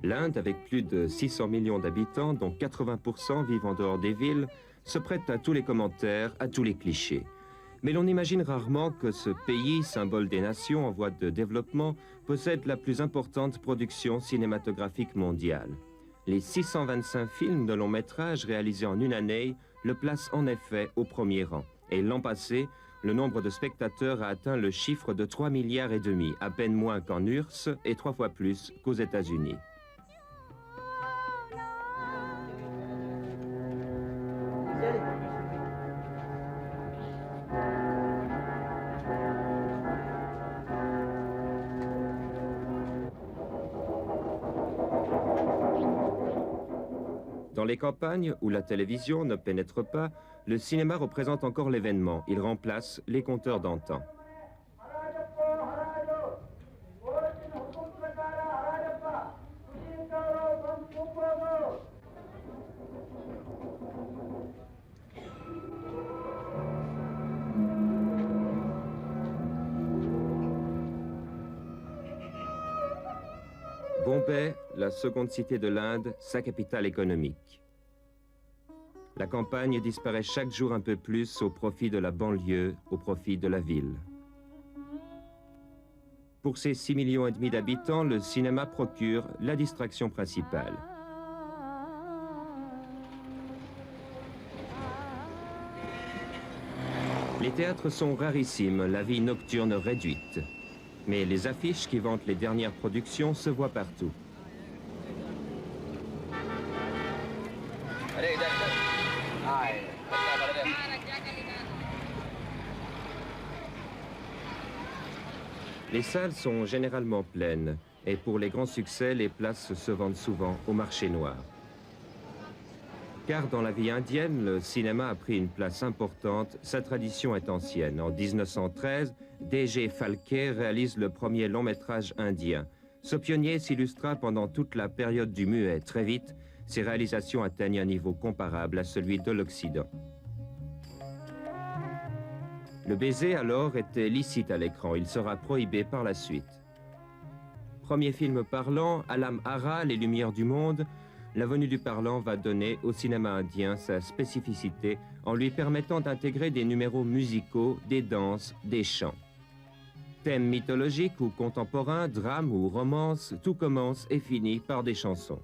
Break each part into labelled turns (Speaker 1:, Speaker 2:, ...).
Speaker 1: L'Inde, avec plus de 600 millions d'habitants, dont 80% vivent en dehors des villes, se prête à tous les commentaires, à tous les clichés. Mais l'on imagine rarement que ce pays, symbole des nations en voie de développement, possède la plus importante production cinématographique mondiale. Les 625 films de long métrage réalisés en une année le placent en effet au premier rang. Et l'an passé, le nombre de spectateurs a atteint le chiffre de 3,5 milliards, à peine moins qu'en URSS et 3 fois plus qu'aux États-Unis. Dans les campagnes où la télévision ne pénètre pas, le cinéma représente encore l'événement. Il remplace les compteurs d'antan. Bombay, la seconde cité de l'Inde, sa capitale économique. La campagne disparaît chaque jour un peu plus au profit de la banlieue, au profit de la ville. Pour ses 6,5 millions d'habitants, le cinéma procure la distraction principale. Les théâtres sont rarissimes, la vie nocturne réduite. Mais les affiches qui vantent les dernières productions se voient partout. Les salles sont généralement pleines et pour les grands succès, les places se vendent souvent au marché noir. Car dans la vie indienne, le cinéma a pris une place importante, sa tradition est ancienne. En 1913, D.G. Phalke réalise le premier long métrage indien. Ce pionnier s'illustra pendant toute la période du muet. Très vite, ses réalisations atteignent un niveau comparable à celui de l'Occident. Le baiser alors était licite à l'écran, il sera prohibé par la suite. Premier film parlant, Alam Ara, Les Lumières du Monde, la venue du parlant va donner au cinéma indien sa spécificité en lui permettant d'intégrer des numéros musicaux, des danses, des chants. Thèmes mythologiques ou contemporains, drames ou romances, tout commence et finit par des chansons.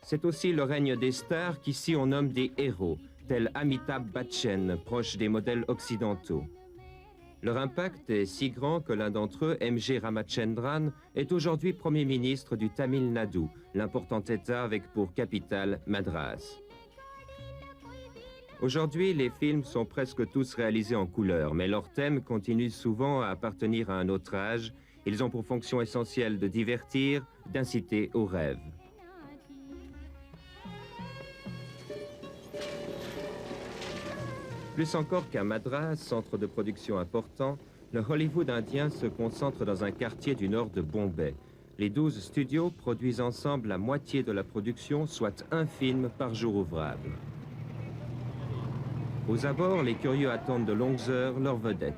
Speaker 1: C'est aussi le règne des stars qu'ici on nomme des héros, tels Amitabh Bachchan, proches des modèles occidentaux. Leur impact est si grand que l'un d'entre eux, M.G. Ramachandran, est aujourd'hui Premier ministre du Tamil Nadu, l'important État avec pour capitale Madras. Aujourd'hui, les films sont presque tous réalisés en couleur, mais leurs thèmes continuent souvent à appartenir à un autre âge. Ils ont pour fonction essentielle de divertir, d'inciter au rêve. Plus encore qu'à Madras, centre de production important, le Hollywood indien se concentre dans un quartier du nord de Bombay. Les 12 studios produisent ensemble la moitié de la production, soit un film par jour ouvrable. Aux abords, les curieux attendent de longues heures leur vedette.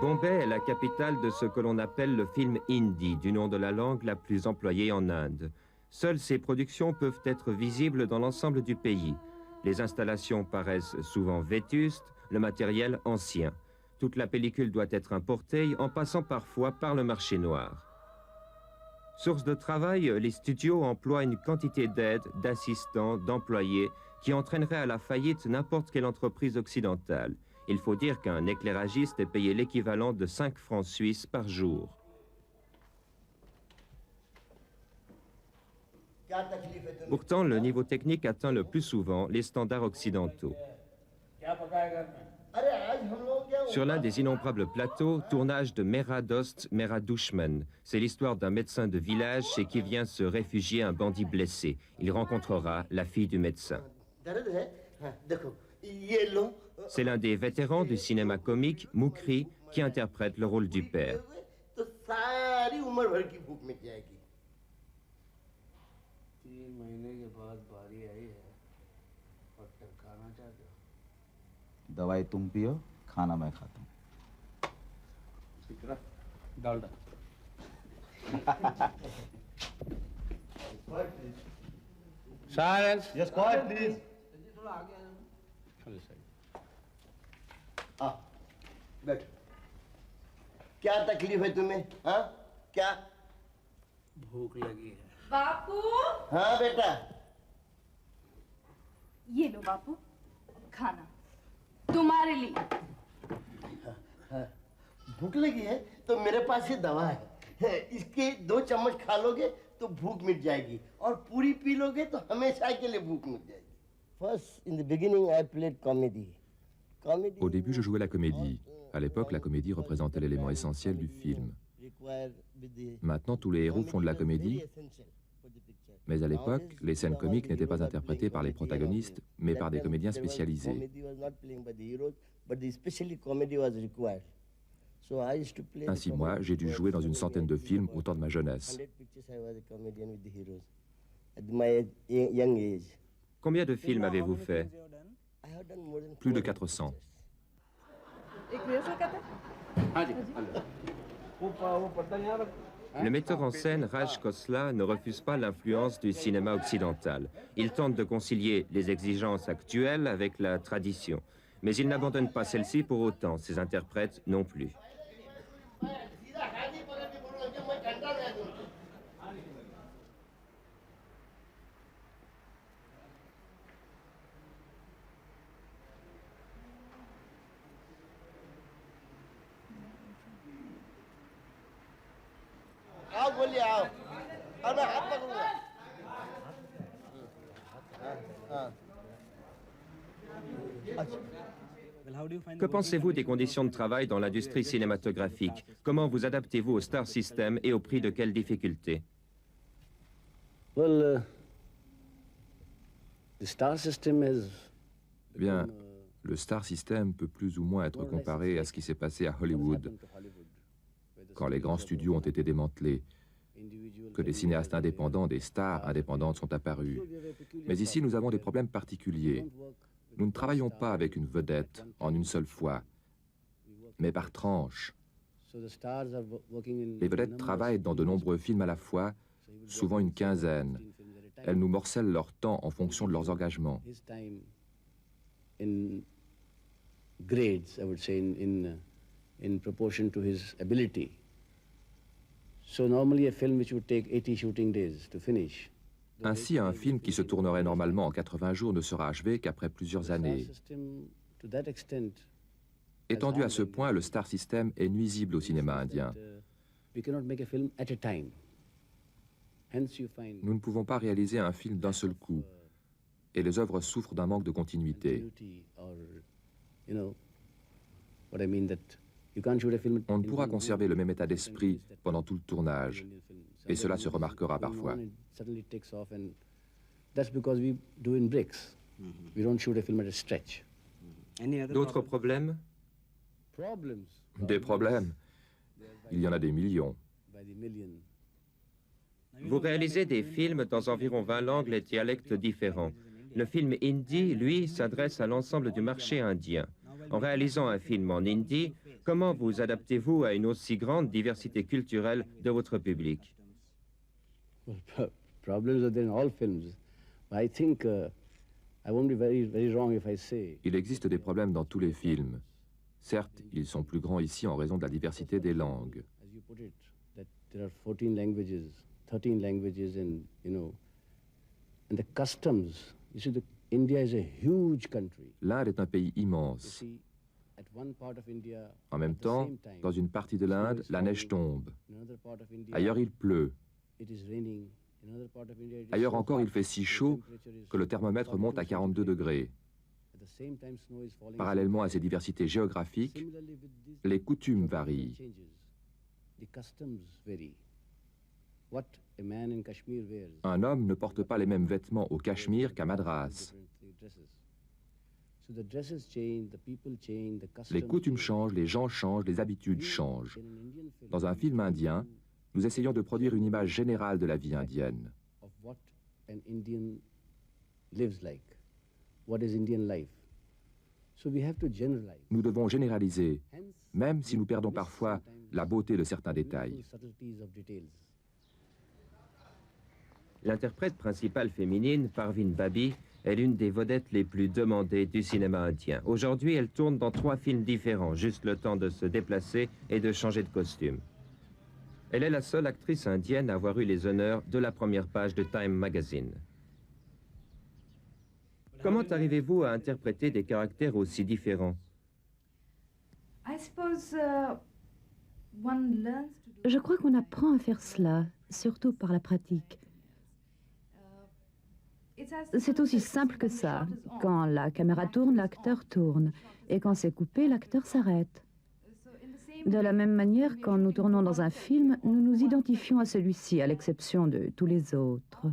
Speaker 1: Bombay est la capitale de ce que l'on appelle le film hindi, du nom de la langue la plus employée en Inde. Seules ces productions peuvent être visibles dans l'ensemble du pays. Les installations paraissent souvent vétustes, le matériel ancien. Toute la pellicule doit être importée, en passant parfois par le marché noir. Source de travail, les studios emploient une quantité d'aides, d'assistants, d'employés qui entraînerait à la faillite n'importe quelle entreprise occidentale. Il faut dire qu'un éclairagiste est payé l'équivalent de 5 francs suisses par jour. Pourtant, le niveau technique atteint le plus souvent les standards occidentaux. Sur l'un des innombrables plateaux, tournage de Mera Dost, Mera Dushman. C'est l'histoire d'un médecin de village chez qui vient se réfugier un bandit blessé. Il rencontrera la fille du médecin. C'est l'un des vétérans du cinéma comique, Mukri, qui interprète le rôle du père.
Speaker 2: तो सारी उम्र भर की भूख मिट जाएगी।
Speaker 3: 3 महीने के बाद बारी आई है और फिर खाना चाहते हो?
Speaker 4: दवाई तुम पियो, खाना मैं खाता हूँ।
Speaker 3: Dalda. Silence.
Speaker 2: Yes, quiet, please. हाँ, बैठ। क्या तकलीफ है तुम्हें? हाँ, क्या?
Speaker 3: भूख लगी है।
Speaker 5: बापू,
Speaker 2: हाँ बेटा।
Speaker 5: ये लो बापू, खाना तुम्हारे लिए।
Speaker 2: भूख लगी है तो मेरे पास ये दवा है। इसके 2 चम्मच खा लोगे तो भूख मिट जाएगी और पूरी पी लोगे तो हमेशा के लिए भूख मिट जाएगी। First, in the beginning, I played comedy.
Speaker 6: Au début, je jouais la comédie. À l'époque, la comédie représentait l'élément essentiel du film. Maintenant, tous les héros font de la comédie, mais à l'époque, les scènes comiques n'étaient pas interprétées par les protagonistes, mais par des comédiens spécialisés. Ainsi, moi, j'ai dû jouer dans une centaine de films au temps de ma jeunesse.
Speaker 1: Combien de films avez-vous fait?
Speaker 6: Plus de 400.
Speaker 1: Le metteur en scène Raj Khosla ne refuse pas l'influence du cinéma occidental. Il tente de concilier les exigences actuelles avec la tradition. Mais il n'abandonne pas celle-ci pour autant, ses interprètes non plus.
Speaker 2: आओ बोलिए आओ। और मैं हाथ पकड़ूंगा।
Speaker 1: Que pensez-vous des conditions de travail dans l'industrie cinématographique? Comment vous adaptez-vous au star system et au prix de quelles difficultés?
Speaker 3: Well, the star system is.
Speaker 6: Eh bien, le star system peut plus ou moins être comparé à ce qui s'est passé à Hollywood, quand les grands studios ont été démantelés, que des cinéastes indépendants, des stars indépendantes sont apparus. Mais ici, nous avons des problèmes particuliers. Nous ne travaillons pas avec une vedette en une seule fois, mais par tranche. Les vedettes travaillent dans de nombreux films à la fois, souvent une quinzaine. Elles nous morcellent leur temps en fonction de leurs engagements.
Speaker 3: In grades, I would say, in proportion to his ability. So normally a film which would take 80 shooting days to finish.
Speaker 6: Ainsi, un film qui se tournerait normalement en 80 jours ne sera achevé qu'après plusieurs années. Étendu à ce point, le star system est nuisible au cinéma indien. Nous ne pouvons pas réaliser un film d'un seul coup, et les œuvres souffrent d'un manque de continuité. On ne pourra conserver le même état d'esprit pendant tout le tournage, et cela se remarquera parfois.
Speaker 1: D'autres problèmes?
Speaker 6: Des problèmes? Il y en a des millions.
Speaker 1: Vous réalisez des films dans environ 20 langues et dialectes différents. Le film hindi, lui, s'adresse à l'ensemble du marché indien. En réalisant un film en hindi, comment vous adaptez-vous à une aussi grande diversité culturelle de votre public?
Speaker 6: Il existe des problèmes dans tous les films. Certes, ils sont plus grands ici en raison de la diversité des langues.
Speaker 3: 13 languages and, and the customs. You see, India is a huge country.
Speaker 6: L'Inde est un pays immense. En même temps, dans une partie de l'Inde, la neige tombe. Ailleurs, il pleut. Ailleurs encore, il fait si chaud que le thermomètre monte à 42 degrés. Parallèlement à ces diversités géographiques, les coutumes varient. Un homme ne porte pas les mêmes vêtements au Cachemire qu'à Madras. Les coutumes changent, les gens changent, les habitudes changent. Dans un film indien, nous essayons de produire une image générale de la vie indienne. Nous devons généraliser, même si nous perdons parfois la beauté de certains détails.
Speaker 1: L'interprète principale féminine, Parveen Babi, est l'une des vedettes les plus demandées du cinéma indien. Aujourd'hui, elle tourne dans 3 films différents, juste le temps de se déplacer et de changer de costume. Elle est la seule actrice indienne à avoir eu les honneurs de la première page de Time Magazine. Comment arrivez-vous à interpréter des caractères aussi différents?
Speaker 7: Je crois qu'on apprend à faire cela, surtout par la pratique. C'est aussi simple que ça. Quand la caméra tourne, l'acteur tourne. Et quand c'est coupé, l'acteur s'arrête. De la même manière, quand nous tournons dans un film, nous nous identifions à celui-ci, à l'exception de tous les autres.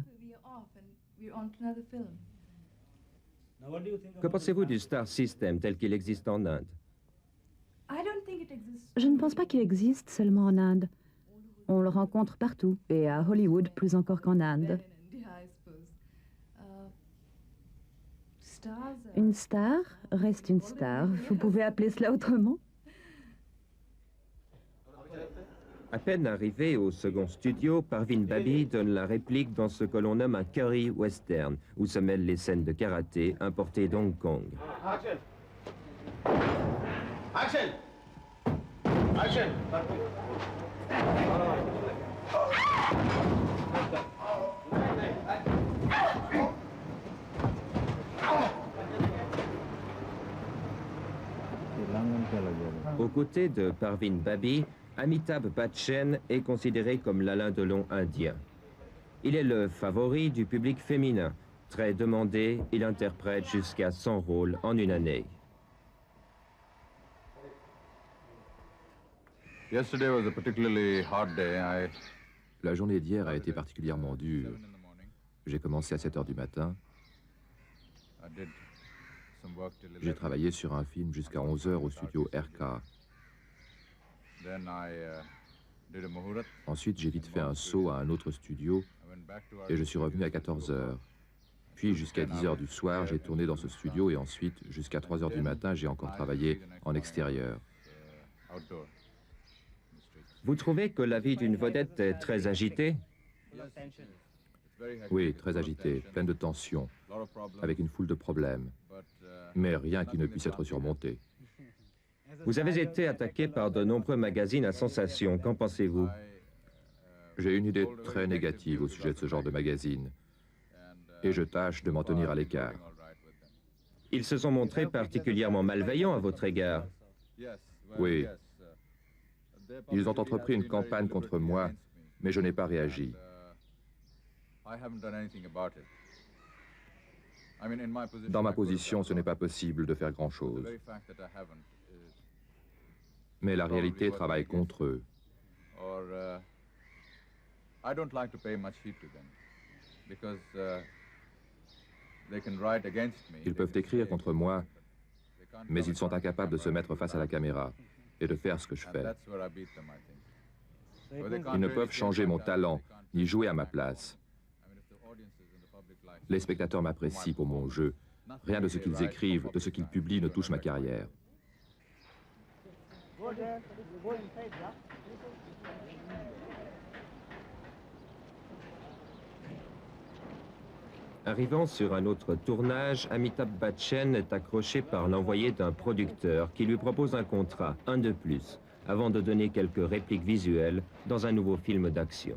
Speaker 1: Que pensez-vous du Star System tel qu'il existe en Inde?
Speaker 7: Je ne pense pas qu'il existe seulement en Inde. On le rencontre partout, et à Hollywood plus encore qu'en Inde. Une star reste une star. Vous pouvez appeler cela autrement?
Speaker 1: À peine arrivé au second studio, Parveen Babi donne la réplique dans ce que l'on nomme un curry western, où se mêlent les scènes de karaté importées d'Hong Kong.
Speaker 2: Action! Action! Action!
Speaker 1: Aux côtés de Parveen Babi, Amitabh Bachchan est considéré comme l'Alain Delon indien. Il est le favori du public féminin. Très demandé, il interprète jusqu'à 100 rôles en une année.
Speaker 6: La journée d'hier a été particulièrement dure. J'ai commencé à 7 heures du matin. J'ai travaillé sur un film jusqu'à 11 heures au studio RK. Ensuite, j'ai vite fait un saut à un autre studio et je suis revenu à 14 heures. Puis, jusqu'à 10 heures du soir, j'ai tourné dans ce studio et ensuite, jusqu'à 3 heures du matin, j'ai encore travaillé en extérieur.
Speaker 1: Vous trouvez que la vie d'une vedette est très agitée?
Speaker 6: Oui, très agitée, pleine de tensions, avec une foule de problèmes, mais rien qui ne puisse être surmonté.
Speaker 1: Vous avez été attaqué par de nombreux magazines à sensation. Qu'en pensez-vous?
Speaker 6: J'ai une idée très négative au sujet de ce genre de magazine, et je tâche de m'en tenir à l'écart.
Speaker 1: Ils se sont montrés particulièrement malveillants à votre égard.
Speaker 6: Oui. Ils ont entrepris une campagne contre moi, mais je n'ai pas réagi. Dans ma position, ce n'est pas possible de faire grand-chose. Mais la réalité travaille contre eux. Ils peuvent écrire contre moi, mais ils sont incapables de se mettre face à la caméra et de faire ce que je fais. Ils ne peuvent changer mon talent, ni jouer à ma place. Les spectateurs m'apprécient pour mon jeu. Rien de ce qu'ils écrivent, de ce qu'ils publient ne touche ma carrière.
Speaker 1: Arrivant sur un autre tournage, Amitabh Bachchan est accroché par l'envoyé d'un producteur qui lui propose un contrat, un de plus, avant de donner quelques répliques visuelles dans un nouveau film d'action.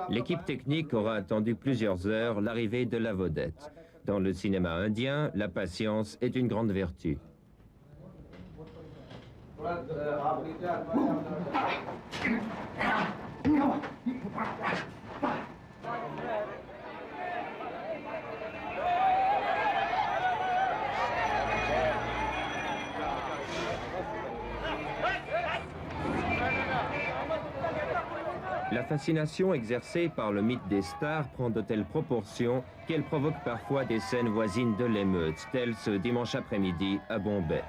Speaker 1: L'équipe technique aura attendu plusieurs heures l'arrivée de la vedette. Dans le cinéma indien, la patience est une grande vertu. La fascination exercée par le mythe des stars prend de telles proportions qu'elle provoque parfois des scènes voisines de l'émeute, telles ce dimanche après-midi à Bombay.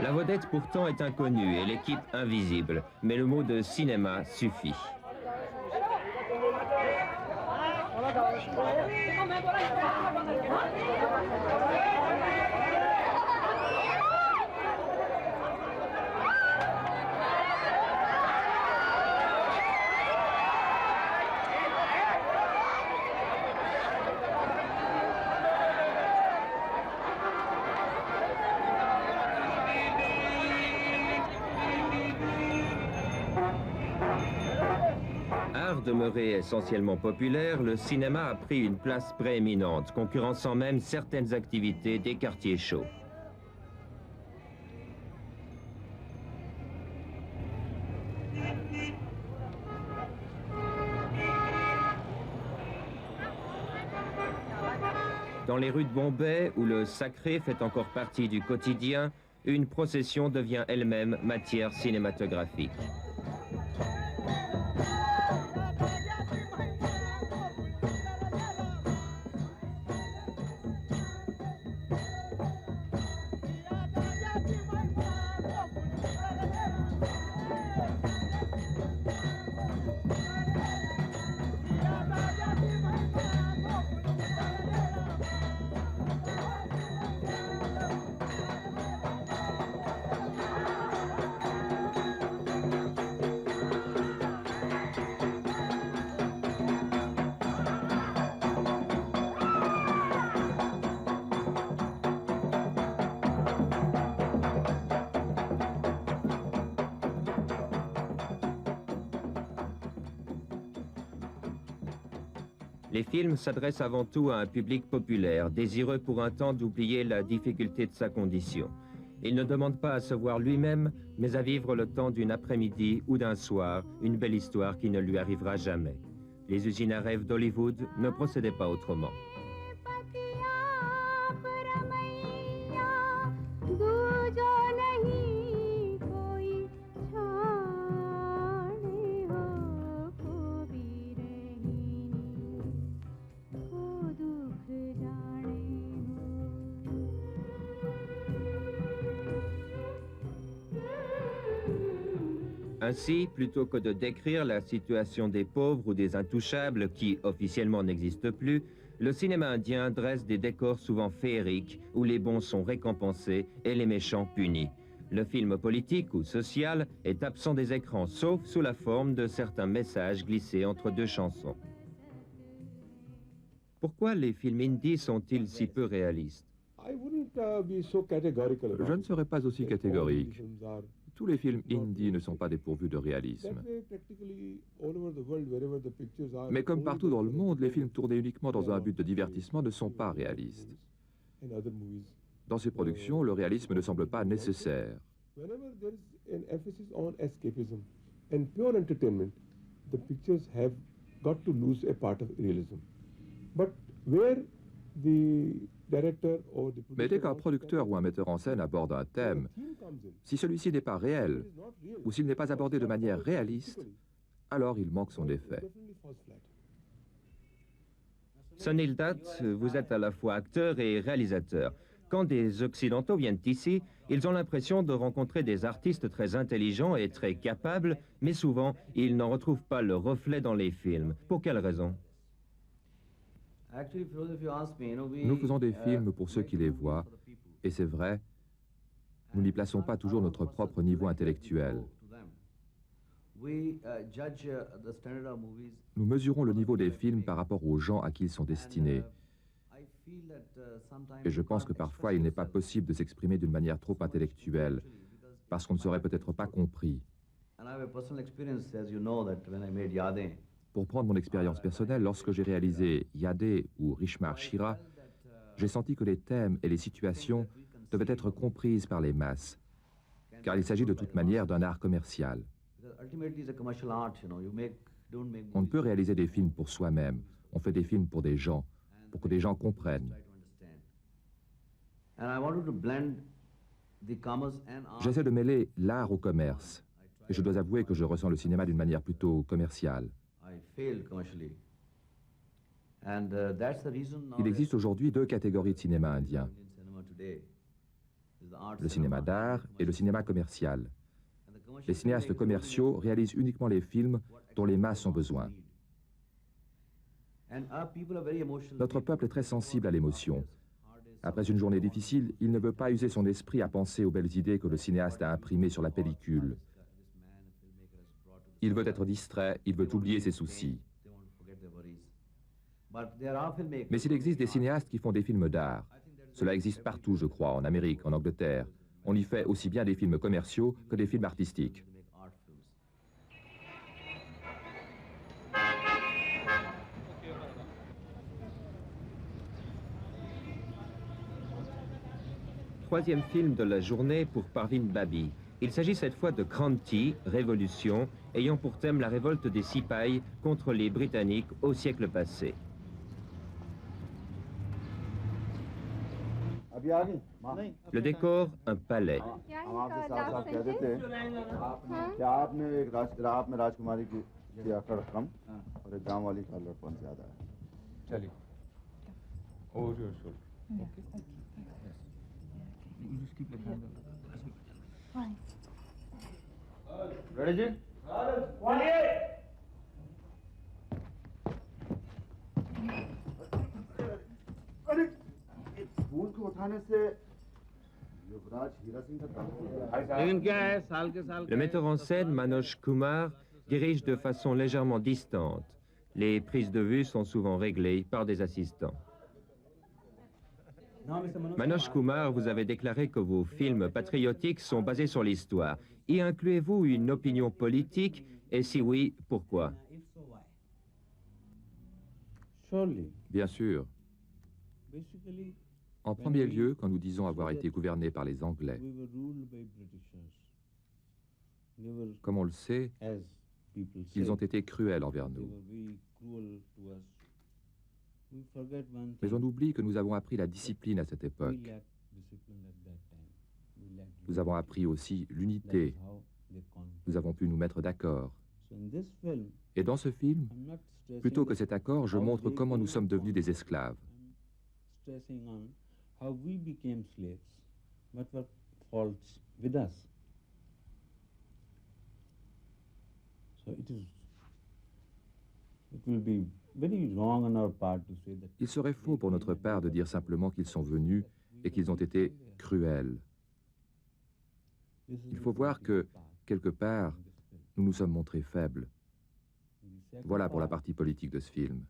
Speaker 1: La vedette pourtant est inconnue et l'équipe invisible, mais le mot de cinéma suffit. Demeuré essentiellement populaire, le cinéma a pris une place prééminente, concurrençant même certaines activités des quartiers chauds. Dans les rues de Bombay, où le sacré fait encore partie du quotidien, une procession devient elle-même matière cinématographique. Les films s'adressent avant tout à un public populaire, désireux pour un temps d'oublier la difficulté de sa condition. Il ne demande pas à se voir lui-même, mais à vivre le temps d'une après-midi ou d'un soir, une belle histoire qui ne lui arrivera jamais. Les usines à rêves d'Hollywood ne procédaient pas autrement. Ainsi, plutôt que de décrire la situation des pauvres ou des intouchables qui officiellement n'existent plus, le cinéma indien dresse des décors souvent féeriques où les bons sont récompensés et les méchants punis. Le film politique ou social est absent des écrans, sauf sous la forme de certains messages glissés entre deux chansons. Pourquoi les films indies sont-ils si peu réalistes?
Speaker 6: Je ne serais pas aussi catégorique. Tous les films indies ne sont pas dépourvus de réalisme. Mais comme partout dans le monde, les films tournés uniquement dans un but de divertissement ne sont pas réalistes. Dans ces productions, le réalisme ne semble pas nécessaire. Mais dès qu'un producteur ou un metteur en scène aborde un thème, si celui-ci n'est pas réel, ou s'il n'est pas abordé de manière réaliste, alors il manque son effet.
Speaker 1: Sunil Dutt, vous êtes à la fois acteur et réalisateur. Quand des Occidentaux viennent ici, ils ont l'impression de rencontrer des artistes très intelligents et très capables, mais souvent, ils n'en retrouvent pas le reflet dans les films. Pour quelle raison?
Speaker 6: Nous faisons des films pour ceux qui les voient, et c'est vrai, nous n'y plaçons pas toujours notre propre niveau intellectuel. Nous mesurons le niveau des films par rapport aux gens à qui ils sont destinés. Et je pense que parfois il n'est pas possible de s'exprimer d'une manière trop intellectuelle, parce qu'on ne serait peut-être pas compris. Pour prendre mon expérience personnelle, lorsque j'ai réalisé Yadé ou Rishmar Shira, j'ai senti que les thèmes et les situations devaient être comprises par les masses, car il s'agit de toute manière d'un art commercial. On ne peut réaliser des films pour soi-même, on fait des films pour des gens, pour que des gens comprennent. J'essaie de mêler l'art au commerce. Et je dois avouer que je ressens le cinéma d'une manière plutôt commerciale. Il existe aujourd'hui deux catégories de cinéma indien. Le cinéma d'art et le cinéma commercial. Les cinéastes commerciaux réalisent uniquement les films dont les masses ont besoin. Notre peuple est très sensible à l'émotion. Après une journée difficile, il ne veut pas user son esprit à penser aux belles idées que le cinéaste a imprimées sur la pellicule. Il veut être distrait, il veut oublier ses soucis. Mais il existe des cinéastes qui font des films d'art. Cela existe partout, je crois, en Amérique, en Angleterre. On y fait aussi bien des films commerciaux que des films artistiques.
Speaker 1: Troisième film de la journée pour Parveen Babi. Il s'agit cette fois de Kranti, Révolution, ayant pour thème la révolte des Sipahis contre les Britanniques au siècle passé. Le décor, un palais. Le metteur en scène, Manoj Kumar, dirige de façon légèrement distante. Les prises de vue sont souvent réglées par des assistants. Manoj Kumar, vous avez déclaré que vos films patriotiques sont basés sur l'histoire. Y incluez-vous une opinion politique? Et si oui, pourquoi?
Speaker 6: Bien sûr. En premier lieu, quand nous disons avoir été gouvernés par les Anglais, comme on le sait, ils ont été cruels envers nous. Mais on oublie que nous avons appris la discipline à cette époque. Nous avons appris aussi l'unité. Nous avons pu nous mettre d'accord. Et dans ce film, plutôt que cet accord, je montre comment nous sommes devenus des esclaves. Il serait faux pour notre part de dire simplement qu'ils sont venus et qu'ils ont été cruels. Il faut voir que, quelque part, nous nous sommes montrés faibles. Voilà pour la partie politique de ce film.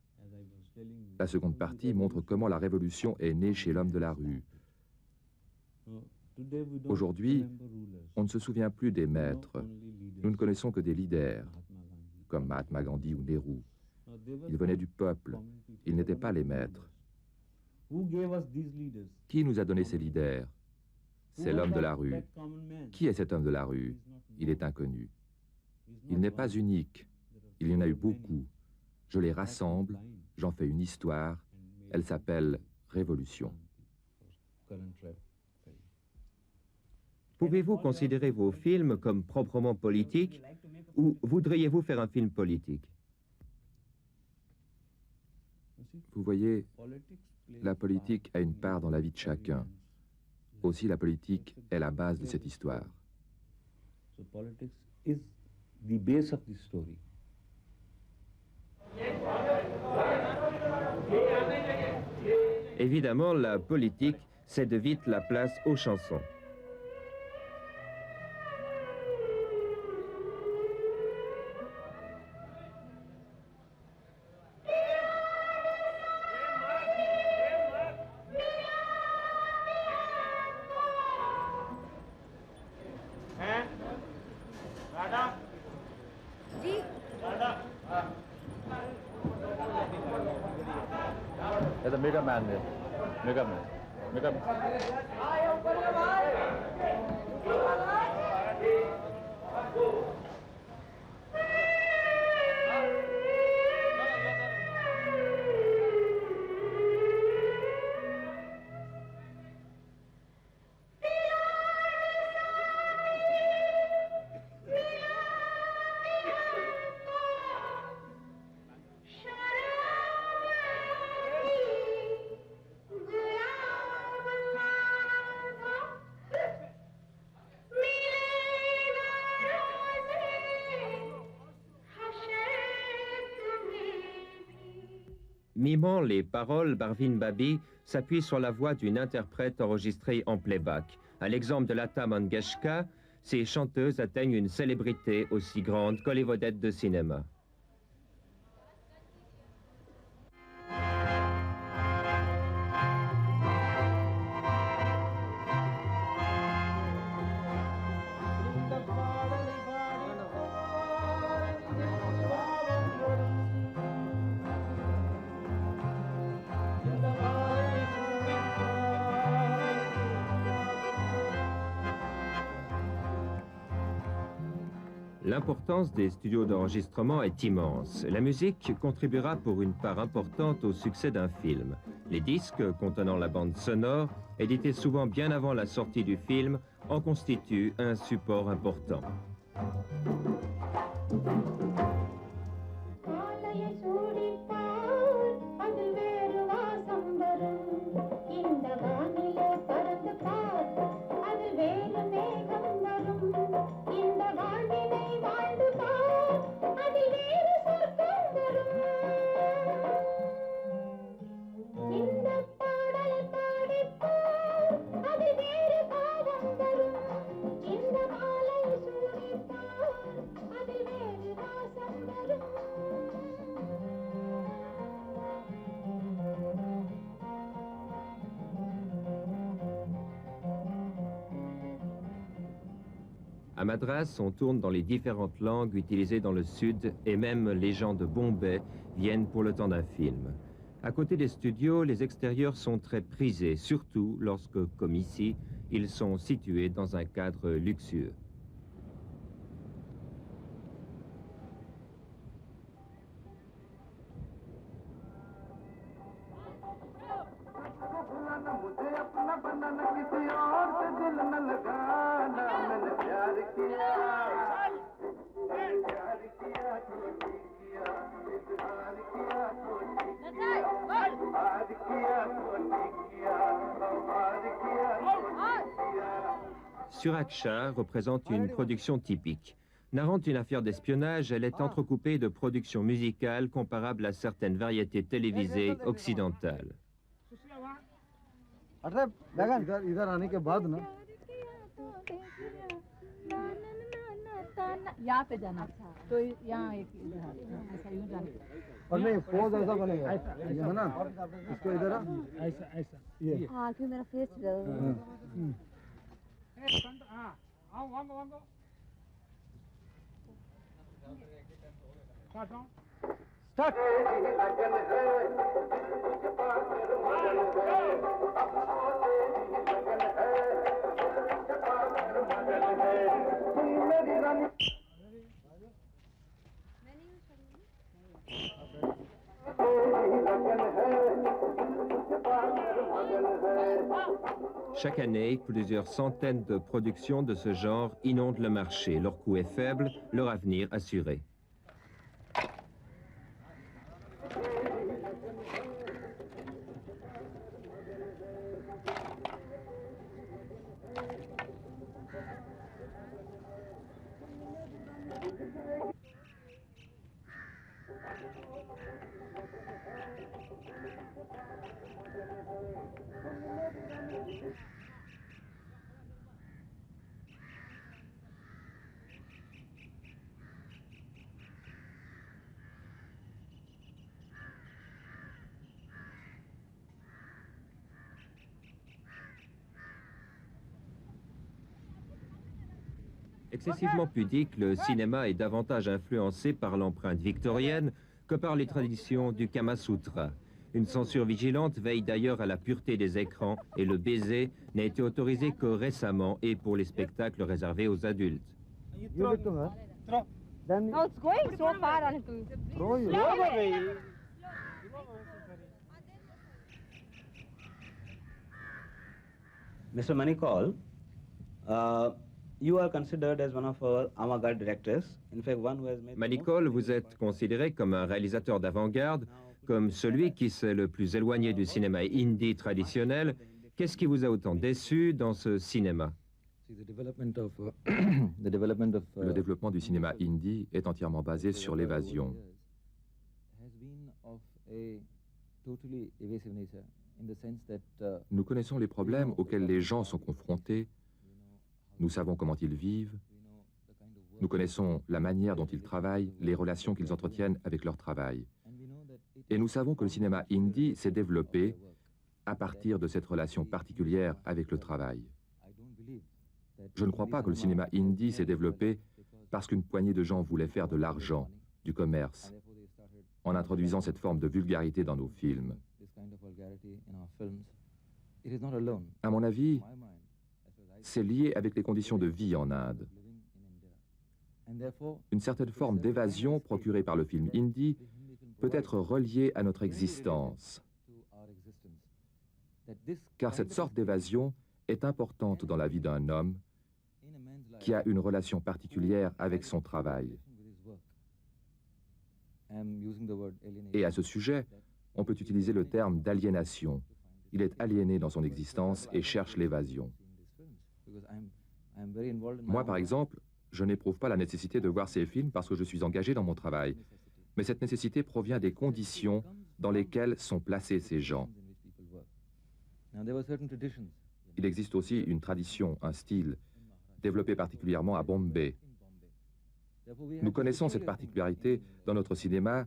Speaker 6: La seconde partie montre comment la révolution est née chez l'homme de la rue. Aujourd'hui, on ne se souvient plus des maîtres. Nous ne connaissons que des leaders, comme Mahatma Gandhi ou Nehru. Ils venaient du peuple. Ils n'étaient pas les maîtres. Qui nous a donné ces leaders? C'est l'homme de la rue. Qui est cet homme de la rue? Il est inconnu. Il n'est pas unique. Il y en a eu beaucoup. Je les rassemble, j'en fais une histoire. Elle s'appelle Révolution.
Speaker 1: Pouvez-vous considérer vos films comme proprement politiques ou voudriez-vous faire un film politique?
Speaker 6: Vous voyez, la politique a une part dans la vie de chacun. Aussi, la politique est la base de cette histoire.
Speaker 1: Évidemment, la politique cède vite la place aux chansons. Mimant les paroles, Parveen Babi s'appuie sur la voix d'une interprète enregistrée en playback. À l'exemple de Lata Mangeshkar, ces chanteuses atteignent une célébrité aussi grande que les vedettes de cinéma. L'importance des studios d'enregistrement est immense. La musique contribuera pour une part importante au succès d'un film. Les disques contenant la bande sonore, édités souvent bien avant la sortie du film, en constituent un support important. À Madras, on tourne dans les différentes langues utilisées dans le sud et même les gens de Bombay viennent pour le temps d'un film. À côté des studios, les extérieurs sont très prisés, surtout lorsque, comme ici, ils sont situés dans un cadre luxueux. Suraksha représente une production typique. Narrant une affaire d'espionnage, elle est entrecoupée de productions musicales comparables à certaines variétés télévisées occidentales.
Speaker 5: यहाँ पे जाना था तो यहाँ एक ऐसा यूं जाना
Speaker 8: और नहीं पोज ऐसा बनेगा ये है ना इसको इधर ऐसा ऐसा ये
Speaker 5: हाँ क्यों मेरा फेस
Speaker 8: हाँ आओ वांगो वांगो start
Speaker 1: Chaque année, plusieurs centaines de productions de ce genre inondent le marché. Leur coût est faible, leur avenir assuré. Excessivement pudique, le cinéma est davantage influencé par l'empreinte victorienne que par les traditions du Kama Sutra. Une censure vigilante veille d'ailleurs à la pureté des écrans et le baiser n'a été autorisé que récemment et pour les spectacles réservés aux adultes.
Speaker 5: No, it's going so far uncle.
Speaker 3: Mr. Manikal, you are considered as one of our avant-garde directors. In fact, one who has made.
Speaker 1: Manikal, vous êtes considéré comme un réalisateur d'avant-garde, comme celui qui s'est le plus éloigné du cinéma hindi traditionnel. Qu'est-ce qui vous a autant déçu dans ce cinéma?
Speaker 6: Le développement du cinéma hindi est entièrement basé sur l'évasion. Nous connaissons les problèmes auxquels les gens sont confrontés, nous savons comment ils vivent, nous connaissons la manière dont ils travaillent, les relations qu'ils entretiennent avec leur travail. Et nous savons que le cinéma hindi s'est développé à partir de cette relation particulière avec le travail. Je ne crois pas que le cinéma hindi s'est développé parce qu'une poignée de gens voulaient faire de l'argent, du commerce, en introduisant cette forme de vulgarité dans nos films. À mon avis, c'est lié avec les conditions de vie en Inde. Une certaine forme d'évasion procurée par le film hindi peut être reliée à notre existence, car cette sorte d'évasion est importante dans la vie d'un homme qui a une relation particulière avec son travail. Et à ce sujet, on peut utiliser le terme d'aliénation. Il est aliéné dans son existence et cherche l'évasion. Moi, par exemple, je n'éprouve pas la nécessité de voir ces films parce que je suis engagé dans mon travail. Mais cette nécessité provient des conditions dans lesquelles sont placés ces gens. Il existe aussi une tradition, un style, développé particulièrement à Bombay. Nous connaissons cette particularité dans notre cinéma,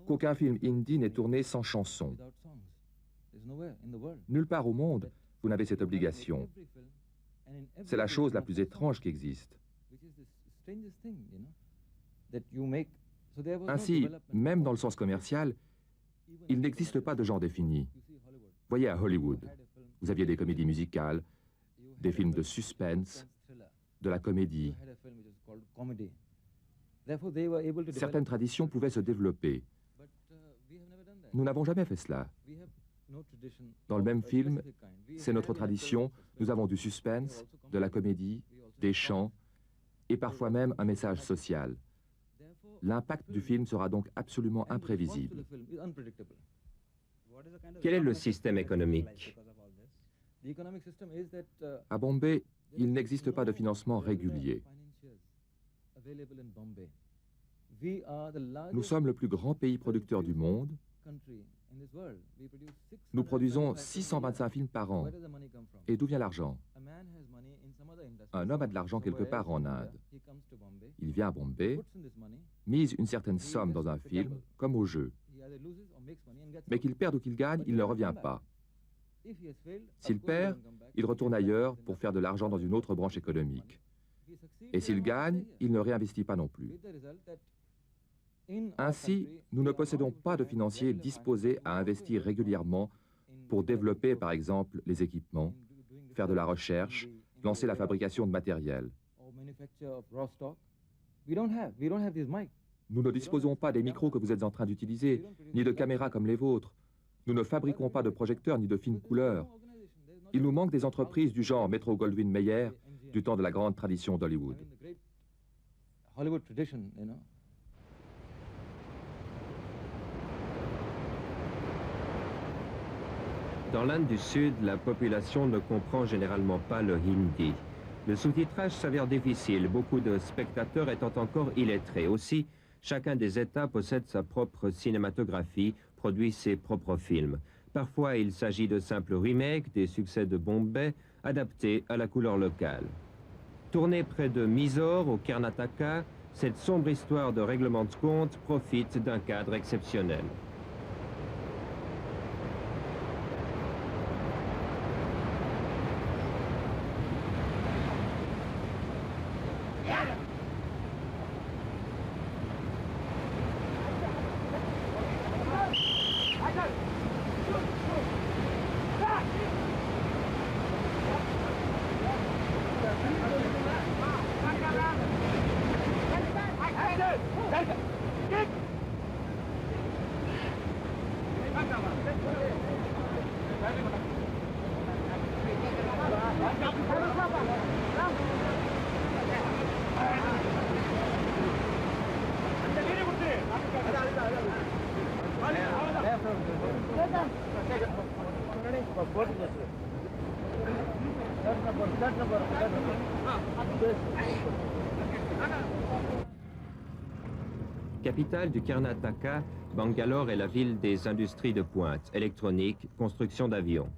Speaker 6: qu'aucun film hindi n'est tourné sans chanson. Nulle part au monde, vous n'avez cette obligation. C'est la chose la plus étrange qui existe. Ainsi, même dans le sens commercial, il n'existe pas de genre défini. Voyez à Hollywood, vous aviez des comédies musicales, des films de suspense, de la comédie. Certaines traditions pouvaient se développer. Nous n'avons jamais fait cela. Dans le même film, c'est notre tradition, nous avons du suspense, de la comédie, des chants, et parfois même un message social. L'impact du film sera donc absolument imprévisible.
Speaker 1: Quel est le système économique?
Speaker 6: À Bombay, il n'existe pas de financement régulier. Nous sommes le plus grand pays producteur du monde. Nous produisons 625 films par an. Et d'où vient l'argent? Un homme a de l'argent quelque part en Inde. Il vient à Bombay, mise une certaine somme dans un film, comme au jeu. Mais qu'il perde ou qu'il gagne, il ne revient pas. S'il perd, il retourne ailleurs pour faire de l'argent dans une autre branche économique. Et s'il gagne, il ne réinvestit pas non plus. Ainsi, nous ne possédons pas de financiers disposés à investir régulièrement pour développer, par exemple, les équipements, faire de la recherche, lancer la fabrication de matériel. Nous ne disposons pas des micros que vous êtes en train d'utiliser, ni de caméras comme les vôtres. Nous ne fabriquons pas de projecteurs ni de fines couleurs. Il nous manque des entreprises du genre Metro-Goldwyn-Mayer du temps de la grande tradition d'Hollywood.
Speaker 1: Dans l'Inde du Sud, la population ne comprend généralement pas le hindi. Le sous-titrage s'avère difficile, beaucoup de spectateurs étant encore illettrés. Aussi, chacun des États possède sa propre cinématographie, produit ses propres films. Parfois, il s'agit de simples remakes des succès de Bombay, adaptés à la couleur locale. Tournée près de Mysore, au Karnataka, cette sombre histoire de règlement de compte profite d'un cadre exceptionnel. Capitale du Karnataka, Bangalore est la ville des industries de pointe, électronique, construction d'avions.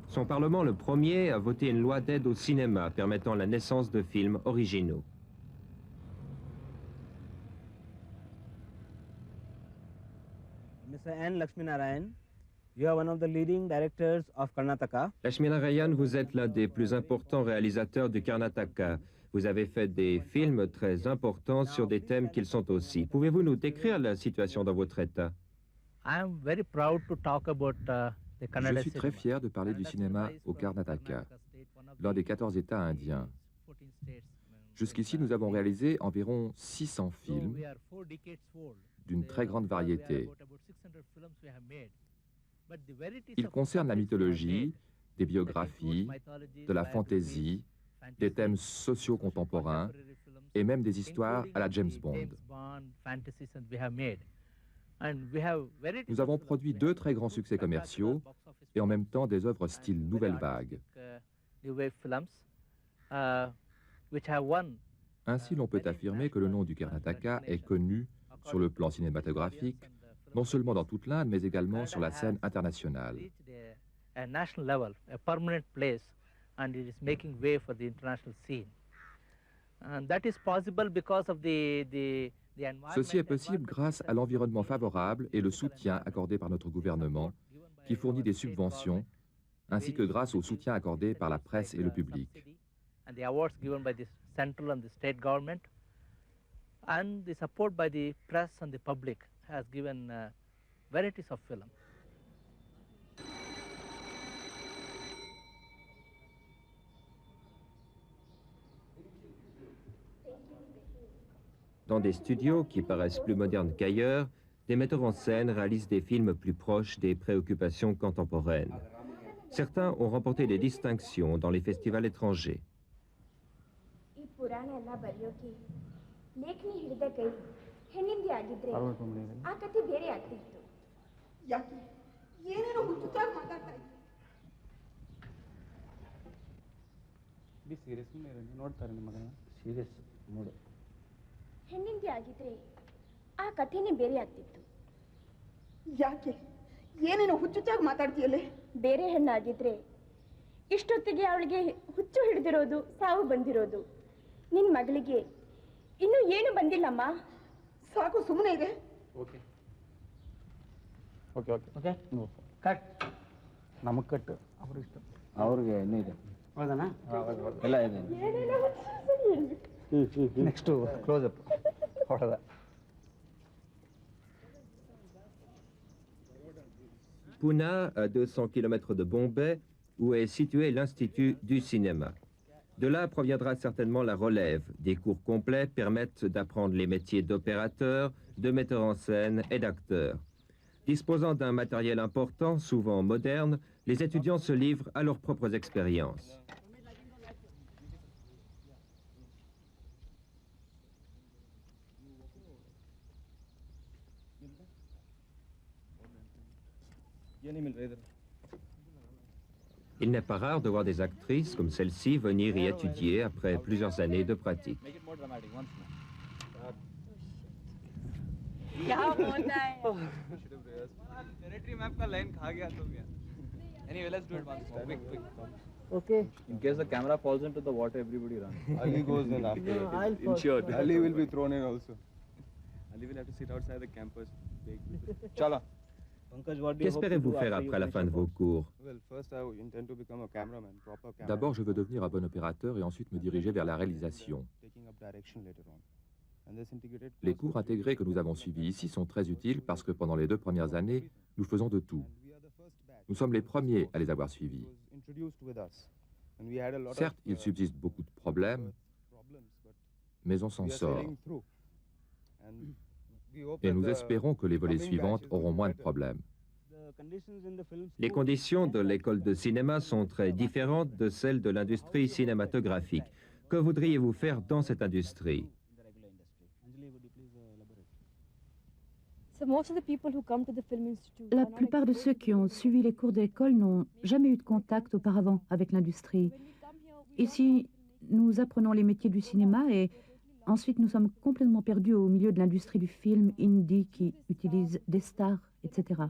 Speaker 1: Son parlement, le premier, a voté une loi d'aide au cinéma permettant la naissance de films originaux.
Speaker 9: Mr. N. Lakshminarayan, you are one of the leading directors of Karnataka.
Speaker 1: Lakshminarayan, vous êtes l'un des plus importants réalisateurs du Karnataka. Vous avez fait des films très importants sur des thèmes qu'ils sont aussi. Pouvez-vous nous décrire la situation dans votre État?
Speaker 6: Je suis très fier de parler du cinéma au Karnataka, l'un des 14 États indiens. Jusqu'ici, nous avons réalisé environ 600 films d'une très grande variété. Ils concernent la mythologie, des biographies, de la fantaisie, des thèmes sociaux contemporains et même des histoires à la James Bond. Nous avons produit 2 très grands succès commerciaux et en même temps des œuvres style Nouvelle Vague. Ainsi, l'on peut affirmer que le nom du Karnataka est connu sur le plan cinématographique, non seulement dans toute l'Inde, mais également sur la scène internationale. Ceci est possible grâce à l'environnement favorable et le soutien accordé par notre gouvernement, qui fournit des subventions, ainsi que grâce au soutien accordé par la presse et le public.
Speaker 1: Dans des studios qui paraissent plus modernes qu'ailleurs, des metteurs en scène réalisent des films plus proches des préoccupations contemporaines. Certains ont remporté des distinctions dans les festivals étrangers.
Speaker 10: ಹೆಣ್ಣಿಂದೆ ಆಗಿದ್ರೆ ಆ ಕಥೆನೇ ಬೇರೆ ಆಗ್ತಿತ್ತು. ಯಾಕೆ ಏನೇನೋ ಹುಚ್ಚುಚ್ಚಾಗಿ ಮಾತಾಡ್ತೀಯಲ್ಲೇ? ಬೇರೆ ಹೆಣ್ಣಾಗಿದ್ರೆ ಇಷ್ಟೊತ್ತಿಗೆ ಅವಳಿಗೆ ಹುಚ್ಚು ಹಿಡಿದಿರೋದು, ಸಾವು ಬಂದಿರೋದು. ನಿನ್ನ ಮಗಳಿಗೆ ಇನ್ನೂ ಏನು ಬಂದಿಲ್ಲಮ್ಮ. ಸಾಕು, ಸುಮ್ಮನೆ ಇದೆ.
Speaker 8: Okay okay okay okay cut. ನಮಗೆ ಕಟ್, ಅವ್ರ ಇಷ್ಟ.
Speaker 3: ಅವ್ರಿಗೆ ಇನ್ನೂ ಇದೆ.
Speaker 8: ಹೌದಾ?
Speaker 3: ಎಲ್ಲ ಇದೆ.
Speaker 8: ನೆಕ್ಸ್ಟು ಕ್ಲೋಸಪ್ ಹೊಡೆದ.
Speaker 1: Pune, à 200 km de Bombay, où est situé l'Institut du cinéma. De là proviendra certainement la relève. Des cours complets permettent d'apprendre les métiers d'opérateur, de metteur en scène et d'acteur. Disposant d'un matériel important, souvent moderne, les étudiants se livrent à leurs propres expériences. Il n'est pas rare de voir des actrices comme celle-ci venir y étudier après plusieurs années de pratique.
Speaker 9: Okay.
Speaker 11: In case the camera falls into the water, everybody runs.
Speaker 8: Ali goes in after.
Speaker 11: No, I'll insured.
Speaker 8: Ali will be thrown in also.
Speaker 11: Ali will have to sit outside the campus. Chala.
Speaker 1: Qu'espérez-vous faire après la fin de vos cours?
Speaker 6: D'abord, je veux devenir un bon opérateur et ensuite me diriger vers la réalisation. Les cours intégrés que nous avons suivis ici sont très utiles parce que pendant les 2 premières années, nous faisons de tout. Nous sommes les premiers à les avoir suivis. Certes, il subsiste beaucoup de problèmes, mais on s'en sort. Et nous espérons que les volets suivantes auront moins de problèmes.
Speaker 1: Les conditions de l'école de cinéma sont très différentes de celles de l'industrie cinématographique. Que voudriez-vous faire dans cette industrie?
Speaker 7: La plupart de ceux qui ont suivi les cours d'école n'ont jamais eu de contact auparavant avec l'industrie. Ici, nous apprenons les métiers du cinéma et Ensuite, nous sommes complètement perdus au milieu de l'industrie du film indie qui utilise des stars, etc.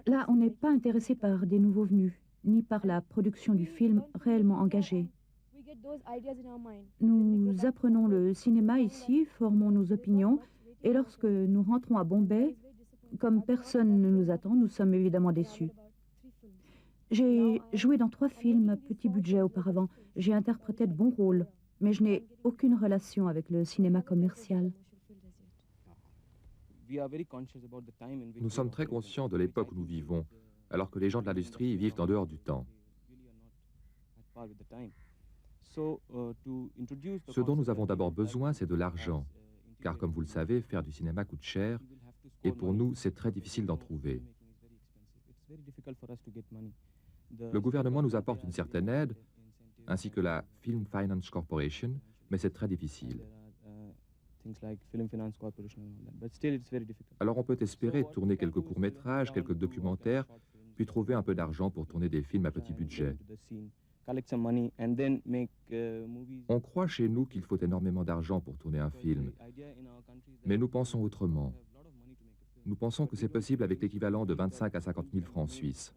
Speaker 7: Là, on n'est pas intéressé par des nouveaux venus, ni par la production du film réellement engagée. Nous apprenons le cinéma ici, formons nos opinions, et lorsque nous rentrons à Bombay, comme personne ne nous attend, nous sommes évidemment déçus. J'ai joué dans 3 films à petit budget auparavant. J'ai interprété de bons rôles, mais je n'ai aucune relation avec le cinéma commercial.
Speaker 6: Nous sommes très conscients de l'époque où nous vivons, alors que les gens de l'industrie vivent en dehors du temps. Ce dont nous avons d'abord besoin, c'est de l'argent, car comme vous le savez, faire du cinéma coûte cher, et pour nous, c'est très difficile d'en trouver. Le gouvernement nous apporte une certaine aide, ainsi que la Film Finance Corporation, mais c'est très difficile. Alors on peut espérer tourner quelques courts-métrages, quelques documentaires, puis trouver un peu d'argent pour tourner des films à petit budget. On croit chez nous qu'il faut énormément d'argent pour tourner un film, mais nous pensons autrement. Nous pensons que c'est possible avec l'équivalent de 25 à 50 000 francs suisses.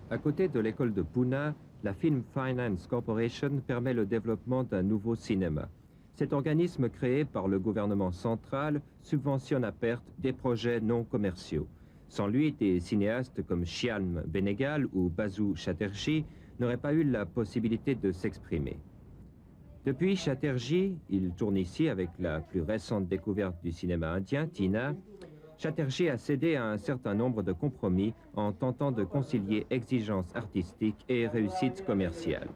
Speaker 1: À côté de l'école de Pune, la Film Finance Corporation permet le développement d'un nouveau cinéma. Cet organisme créé par le gouvernement central subventionne à perte des projets non commerciaux. Sans lui, des cinéastes comme Shyam Benegal ou Basu Chatterjee n'auraient pas eu la possibilité de s'exprimer. Depuis Chatterjee, il tourne ici avec la plus récente découverte du cinéma indien, Tina. Chatterjee a cédé à un certain nombre de compromis en tentant de concilier exigences artistiques et réussite commerciale.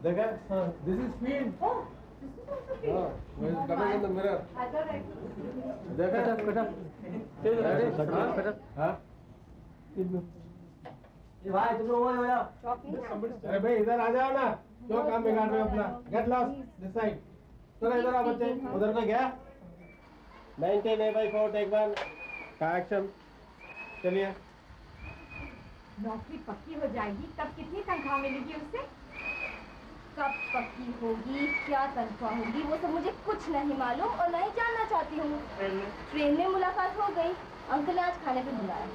Speaker 8: This is film. Oh, this is also film. Well, coming in the mirror. भाई तुम लोग हो जाओ। अरे भाई इधर आ जाओ ना, क्यों काम बिगाड़ रहे हो अपना? Get lost this side. चलो इधर आओ बच्चे, उधर को गया? 19A/4 take 1. Action. चलिए।
Speaker 10: नौकरी पक्की हो जाएगी तब कितनी तनख्वाह मिलेगी उससे? कब पक्की होगी, क्या तनख्वाह होगी, वो सब मुझे कुछ नहीं मालूम और नहीं जानना चाहती हूँ। ट्रेन में मुलाकात हो गई, अंकल ने आज खाने पे बुलाया।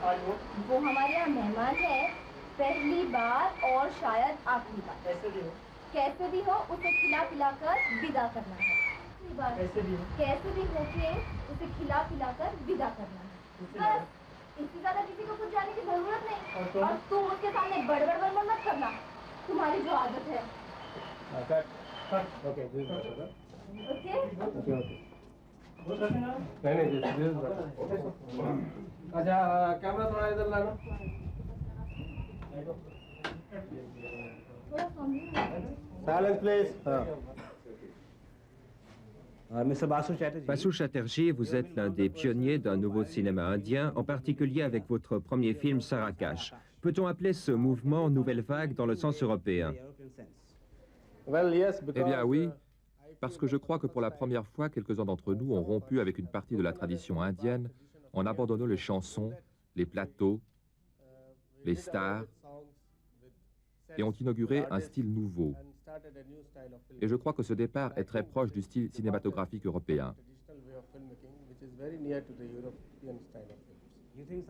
Speaker 10: वो हमारे यहाँ मेहमान है, पहली बार और शायद आखिरी बार। कैसे भी हो उसे खिला पिला कर विदा करना है। कैसे भी हो के उसे खिला पिला कर विदा करना है। बस इससे ज्यादा किसी को कुछ जाने की जरूरत नहीं। और तुम उसके सामने बड़बड़ मत करना, तुम्हारी जो आदत है।
Speaker 8: Okay, this is better. Okay. नहीं, this is better. अच्छा, कैमरा थोड़ा इधर ला लो। Silence, please.
Speaker 1: Basu Chatterjee, vous êtes l'un des pionniers d'un nouveau cinéma indien, en particulier avec votre premier film Sarakash. Peut-on appeler ce mouvement nouvelle vague dans le sens européen?
Speaker 6: Eh bien oui, parce que je crois que pour la première fois, quelques-uns d'entre nous ont rompu avec une partie de la tradition indienne en abandonnant les chansons, les plateaux, les stars, et ont inauguré un style nouveau. Et je crois que ce départ est très proche du style cinématographique européen.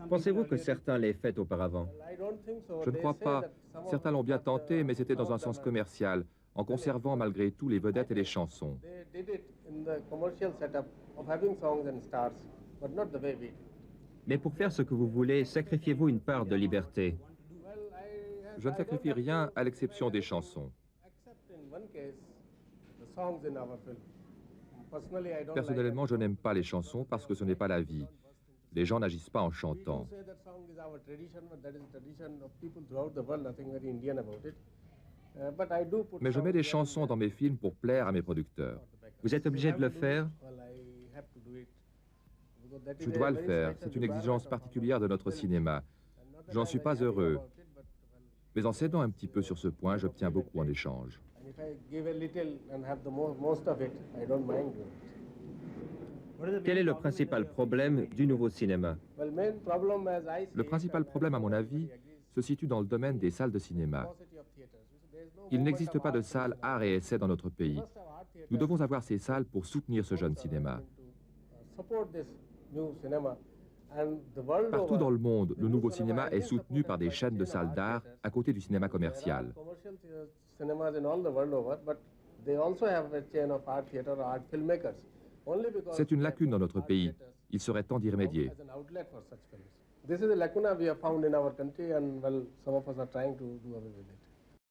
Speaker 1: Pensez-vous que certains l'aient fait auparavant?
Speaker 6: Je ne crois pas. Certains l'ont bien tenté, mais c'était dans un sens commercial, en conservant malgré tout les vedettes et les chansons.
Speaker 1: Mais pour faire ce que vous voulez, sacrifiez-vous une part de liberté?
Speaker 6: Je ne sacrifie rien à l'exception des chansons. Personnellement, je n'aime pas les chansons parce que ce n'est pas la vie. Les gens n'agissent pas en chantant. Mais je mets des chansons dans mes films pour plaire à mes producteurs.
Speaker 1: Vous êtes obligé de le faire?
Speaker 6: Je dois le faire. C'est une exigence particulière de notre cinéma. J'en suis pas heureux. Mais en cédant un petit peu sur ce point, j'obtiens beaucoup en échange.
Speaker 1: Quel est le principal problème du nouveau cinéma?
Speaker 6: Le principal problème, à mon avis, se situe dans le domaine des salles de cinéma. Il n'existe pas de salles art et essai dans notre pays. Nous devons avoir ces salles pour soutenir ce jeune cinéma. Partout dans le monde, le nouveau cinéma est soutenu par des chaînes de salles d'art à côté du cinéma commercial. C'est une lacune dans notre pays. Il serait temps d'y remédier.
Speaker 8: This is a lacuna we have found in our country, and well, some of us are trying to do away with it.